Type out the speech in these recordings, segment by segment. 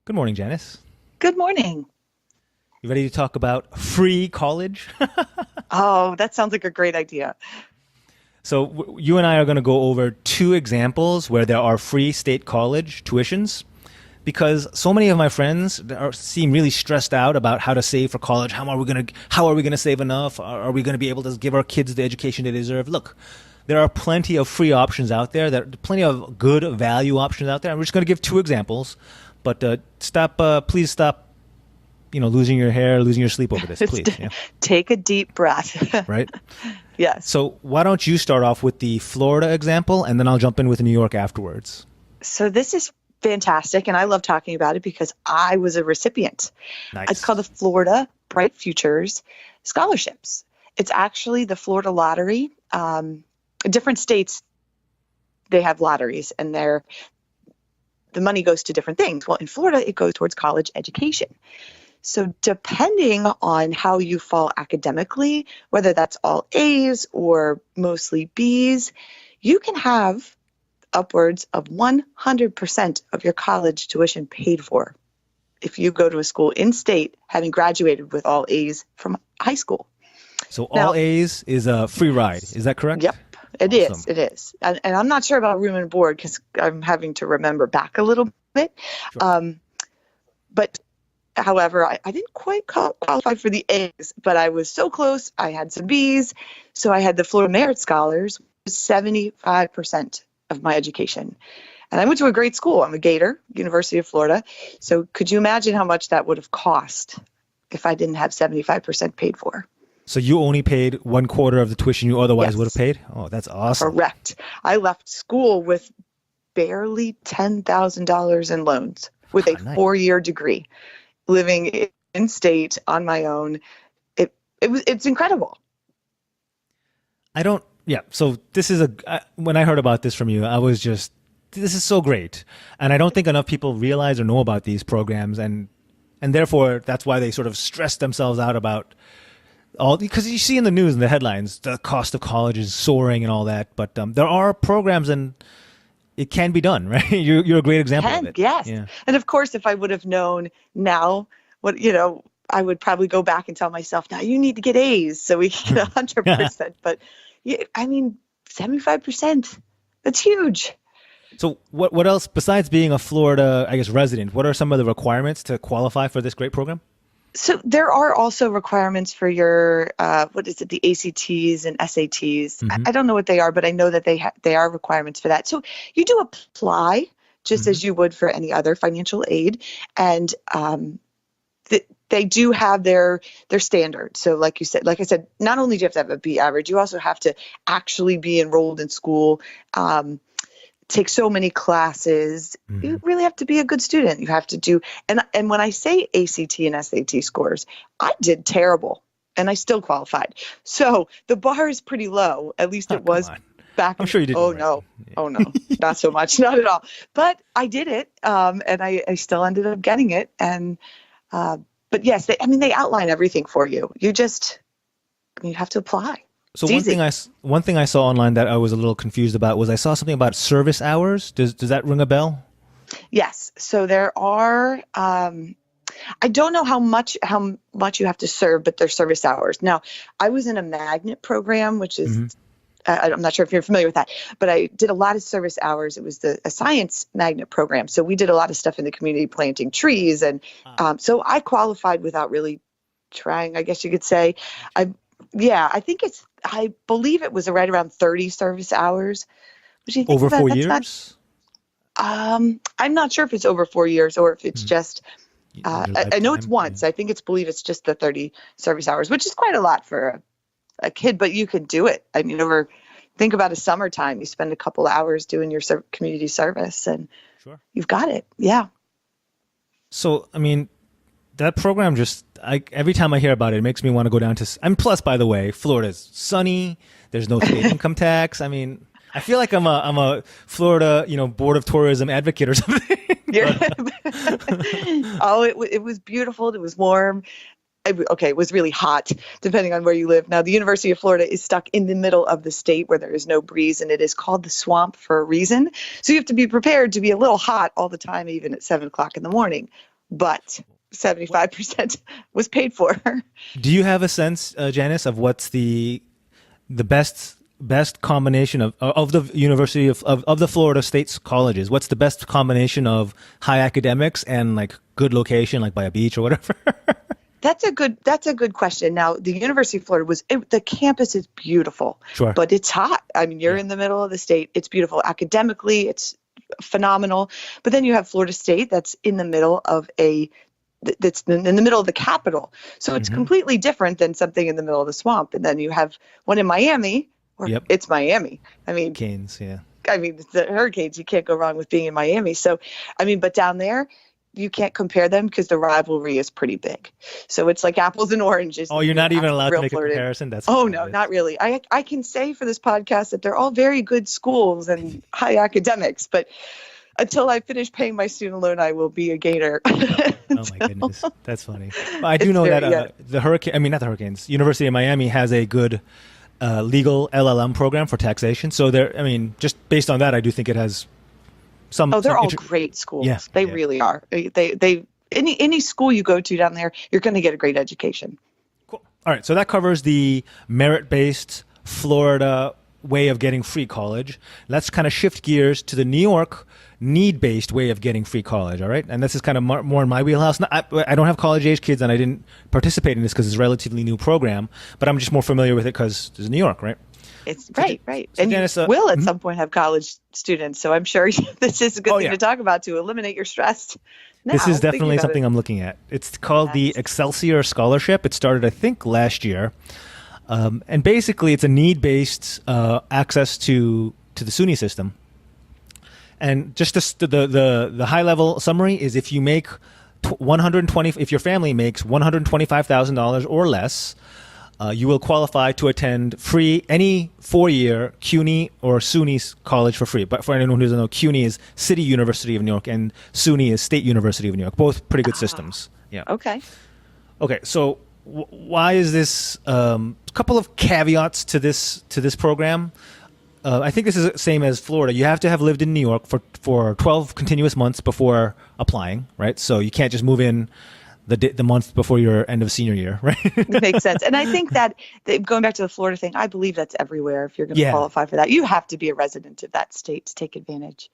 Good morning, Janice. Good morning. You ready to talk about free college? Oh, that sounds like a great idea. You and I are going to go over two examples where there are free state college tuitions because so many of my friends seem really stressed out about how to save for college. How are we going to save enough? Are we going to be able to give our kids the education they deserve? Look, there are plenty of free options out there. There are plenty of good value options out there. I'm just going to give two examples, but please stop, losing your hair, losing your sleep over this, please. Yeah. Take a deep breath. Right? Yes. So why don't you start off with the Florida example, and then I'll jump in with New York afterwards. So this is fantastic, and I love talking about it because I was a recipient. It's called the Nice. Florida Bright Futures Scholarships. It's actually the Florida lottery. Different states, they have lotteries, and the money goes to different things. Well, in Florida, it goes towards college education. So depending on how you fall academically, whether that's all A's or mostly B's, you can have upwards of 100% of your college tuition paid for if you go to a school in state having graduated with all A's from high school. So all Now, A's is a free ride. Is that correct? yep, it Awesome. is. It is. And I'm not sure about room and board because I'm having to remember back a little bit. Sure. Um, but However, I didn't quite qualify for the A's, but I was so close. I had some B's. So I had the Florida Merit Scholars, 75% of my education. And I went to a great school. I'm a Gator, University of Florida. So could you imagine how much that would have cost if I didn't have 75% paid for? So you only paid one quarter of the tuition you otherwise would have Yes, paid? Oh, that's awesome. correct. I left school with barely $10,000 in loans with a Ah, nice. 4-year degree, living in state on my own. It's incredible. Yeah. So when I heard about this from you, I was just, this is so great. And I don't think enough people realize or know about these programs. And therefore, that's why they sort of stress themselves out about because you see in the news and the headlines, the cost of college is soaring and all that. But there are programs and it can be done, right? You're a great example of Can it. yes, Yeah. and of course, if I would have known now, what I would probably go back and tell myself, now you need to get A's so we can get 100%. But yeah, I mean, 75%. That's huge. So what else besides being a Florida, I guess, resident? What are some of the requirements to qualify for this great program? So there are also requirements for your what is it, the ACTs and SATs. I Hmm. don't know what they are, but I know that they are requirements for that. So you do apply just Hmm. as you would for any other financial aid, and they do have their standards. So like I said, not only do you have to have a B average, you also have to actually be enrolled in school. Take so many classes. Hmm. You really have to be a good student. You have to do, and when I say ACT and SAT scores, I did terrible and I still qualified. So the bar is pretty low. At least Oh, it come was on. back I'm in, sure you did all oh right. no, oh no, not so much, not at all. But I did it, and I still ended up getting it. And uh, but yes, they outline everything for you. You have to apply. So It's easy. one thing I saw online that I was a little confused about was I saw something about service hours. Does that ring a bell? Yes. So there are. I don't know how much you have to serve, but there's service hours. Now, I was in a magnet program, which is Hmm. I'm not sure if you're familiar with that, but I did a lot of service hours. It was a science magnet program, so we did a lot of stuff in the community, planting trees, and Ah, so I qualified without really trying, I guess you could say. gotcha. I Yeah, I believe it was right around 30 service hours. Which you think Over about, four that's not. years? I'm not sure if it's over 4 years or if it's Hmm. just. Like your I know it's lifetime? Yeah. once. I think believe it's just the 30 service hours, which is quite a lot for a kid, but you can do it. I mean, think about a summertime. You spend a couple hours doing your community service, and Sure. you've got it. Yeah. So, I mean, that program every time I hear about it, it makes me want to go down and plus, by the way, Florida's sunny. There's no state income tax. I mean, I feel like I'm a Florida, Board of Tourism advocate or something. Yeah. But Oh, it was beautiful. It was warm. Okay, it was really hot, depending on where you live. Now, the University of Florida is stuck in the middle of the state where there is no breeze, and it is called the swamp for a reason. So you have to be prepared to be a little hot all the time, even at 7 o'clock in the morning. but 75% was paid for. Do you have a sense, Janice, of what's the best combination of the University of the Florida State's colleges? What's the best combination of high academics and like good location, like by a beach or whatever? That's a good question. Now, the University of Florida the campus is beautiful, Sure. but it's hot. I mean, you're in the middle of the state. It's beautiful. Academically, it's phenomenal. But then you have Florida State that's in the middle of that's in the middle of the capital. So it's completely different than something in the middle of the swamp. And then you have one in Miami, or it's Miami. I mean, Canes, yeah. I mean, the Hurricanes, you can't go wrong with being in Miami. So, I mean, but down there, you can't compare them because the rivalry is pretty big. So it's like apples and oranges. Oh, you're not even allowed to make a comparison? That's no, not really. I can say for this podcast that they're all very good schools and high academics, but until I finish paying my student loan, I will be a Gator. Oh my goodness, that's funny. But I do know that not the Hurricanes, University of Miami has a good legal LLM program for taxation. So just based on that, I do think it has they're all great schools. Yeah, they really are. Any school you go to down there, you're going to get a great education. Cool. All right. So that covers the merit-based Florida way of getting free college. Let's kind of shift gears to the New York need-based way of getting free college. All right. And this is kind of more in my wheelhouse. I don't have college-age kids, and I didn't participate in this because it's a relatively new program, but I'm just more familiar with it because it's New York, right? It's right. So and Janice, you will at some point have college students. So I'm sure this is a good thing to talk about to eliminate your stress. This is definitely something I'm looking at. It's called the Excelsior Scholarship. It started, I think, last year. And basically, it's a need-based access to the SUNY system. And just the high-level summary is if you make if your family makes $125,000 or less, you will qualify to attend free any 4-year CUNY or SUNY college for free. But for anyone who doesn't know, CUNY is City University of New York and SUNY is State University of New York. Both pretty good systems. Yeah. Okay. So why is this? A couple of caveats to this program. I think this is the same as Florida. You have to have lived in New York for 12 continuous months before applying, right? So you can't just move in the month before your end of senior year, right? It makes sense. And I think that going back to the Florida thing, I believe that's everywhere. If you're going to qualify for that, you have to be a resident of that state to take advantage.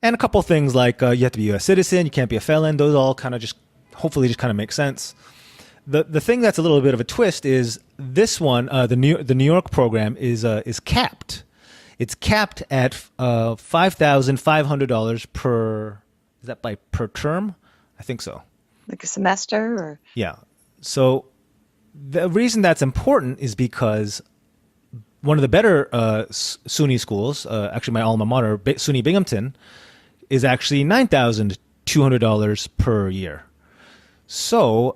And a couple things like you have to be a U.S. citizen, you can't be a felon. Those all kind of hopefully kind of make sense. The thing that's a little bit of a twist is this one, the New York program is capped. It's capped at $5,500 per. Is that per term? I think so. Like a semester, or yeah. So the reason that's important is because one of the better SUNY schools, actually my alma mater, SUNY Binghamton, is actually $9,200 per year. So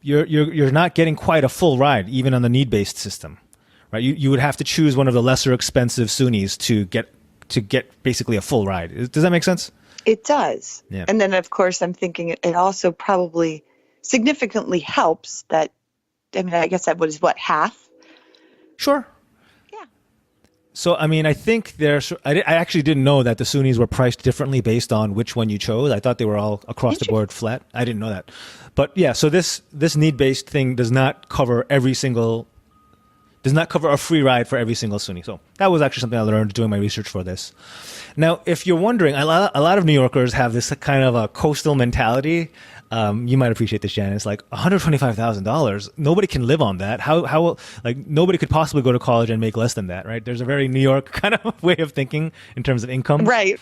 you're not getting quite a full ride, even on the need-based system, right? You would have to choose one of the lesser expensive SUNYs to get basically a full ride. Does that make sense? It does. Yeah. And then, of course, I'm thinking it also probably significantly helps that, I mean, I guess that was half? Sure. Yeah. So, I mean, I think I actually didn't know that the SUNYs were priced differently based on which one you chose. I thought they were all across the board flat. I didn't know that. But yeah, so this need-based thing does not cover a free ride for every single SUNY. So that was actually something I learned doing my research for this. Now, if you're wondering, a lot of New Yorkers have this kind of a coastal mentality. You might appreciate this, Janice. Like $125,000, nobody can live on that. How nobody could possibly go to college and make less than that, right? There's a very New York kind of way of thinking in terms of income. Right.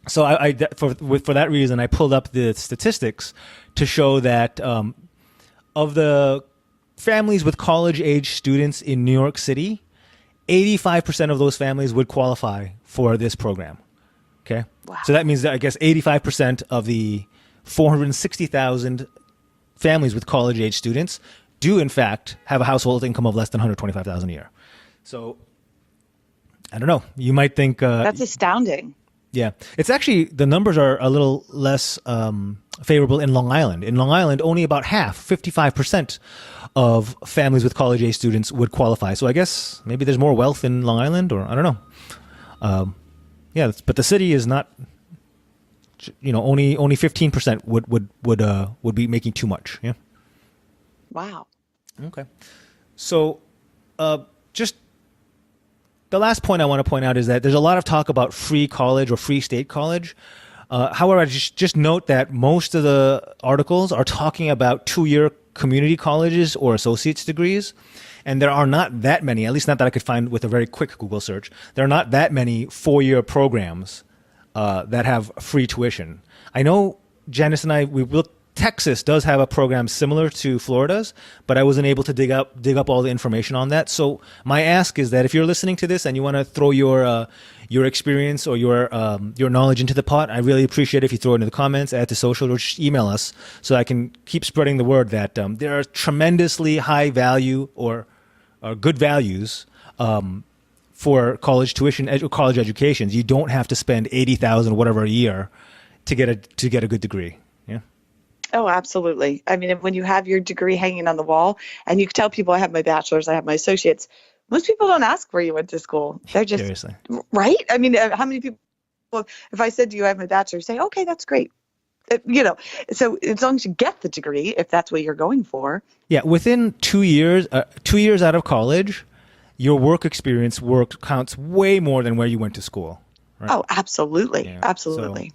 So for that reason, I pulled up the statistics to show that of the families with college-age students in New York City, 85% of those families would qualify for this program. Okay? Wow. So that means that I guess 85% of the 460,000 families with college-age students do, in fact, have a household income of less than $125,000 a year. So I don't know. You might think that's astounding. Yeah. It's actually, the numbers are a little less favorable in Long Island. In Long Island, only about half, 55% of families with college-age students would qualify. So I guess maybe there's more wealth in Long Island, or I don't know. But the city is not only 15% would be making too much. Yeah. Wow. Okay. So, just the last point I want to point out is that there's a lot of talk about free college or free state college. However, I just note that most of the articles are talking about 2-year community colleges or associate's degrees. And there are not that many, at least not that I could find with a very quick Google search. There are not that many 4-year programs that have free tuition. I know Janice and I, we looked. Texas does have a program similar to Florida's, but I wasn't able to dig up all the information on that. So my ask is that if you're listening to this and you want to throw your experience or your knowledge into the pot, I really appreciate it if you throw it into the comments, add to social, or just email us so I can keep spreading the word that there are tremendously high value or good values for college tuition, college educations. You don't have to spend $80,000 whatever a year to get a good degree. Yeah. Oh, absolutely. I mean, when you have your degree hanging on the wall and you can tell people I have my bachelor's, I have my associates, most people don't ask where you went to school. They're just, seriously. Right? I mean, how many people, if I said to you, I have my bachelor's, say, okay, that's great. So as long as you get the degree, if that's what you're going for. Yeah. Within 2 years, 2 years out of college, your work experience counts way more than where you went to school. Right? Oh, absolutely. Yeah. Absolutely.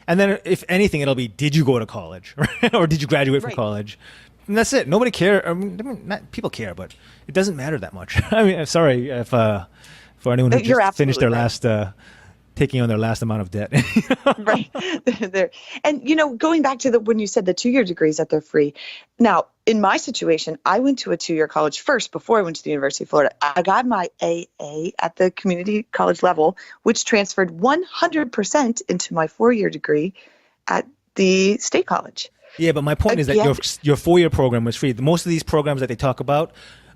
And then if anything, it'll be, did you go to college? Or did you graduate from college? And that's it. Nobody cares. I mean, people care, but it doesn't matter that much. I mean, sorry if for anyone who just finished their last, taking on their last amount of debt. Right. There. And, going back to when you said the 2-year degrees that they're free. Now, in my situation, I went to a 2-year college first before I went to the University of Florida. I got my AA at the community college level, which transferred 100% into my 4-year degree at the state college. Yeah, but my point is that your 4-year program was free. Most of these programs that they talk about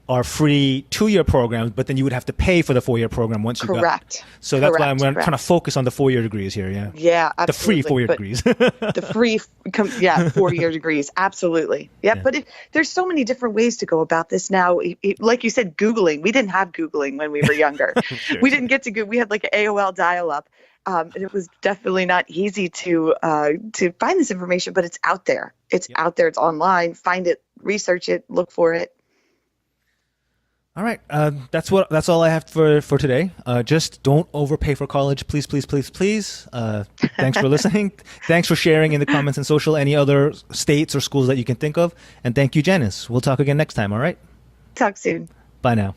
are free 2-year programs, but then you would have to pay for the 4-year program once you got. Correct. So that's why I'm trying to focus on the 4-year degrees here. Yeah. Yeah, absolutely. The free 4-year degrees. The free, 4-year degrees. Absolutely. Yeah, but there's so many different ways to go about this now. Like you said, Googling. We didn't have Googling when we were younger. Sure. We didn't get to Google. We had like an AOL dial-up. And it was definitely not easy to find this information, but it's out there. It's out there. It's online. Find it, research it, look for it. All right. That's all I have for today. Just don't overpay for college. Please, please, please, please. Thanks for listening. Thanks for sharing in the comments and social any other states or schools that you can think of. And thank you, Janice. We'll talk again next time. All right. Talk soon. Bye now.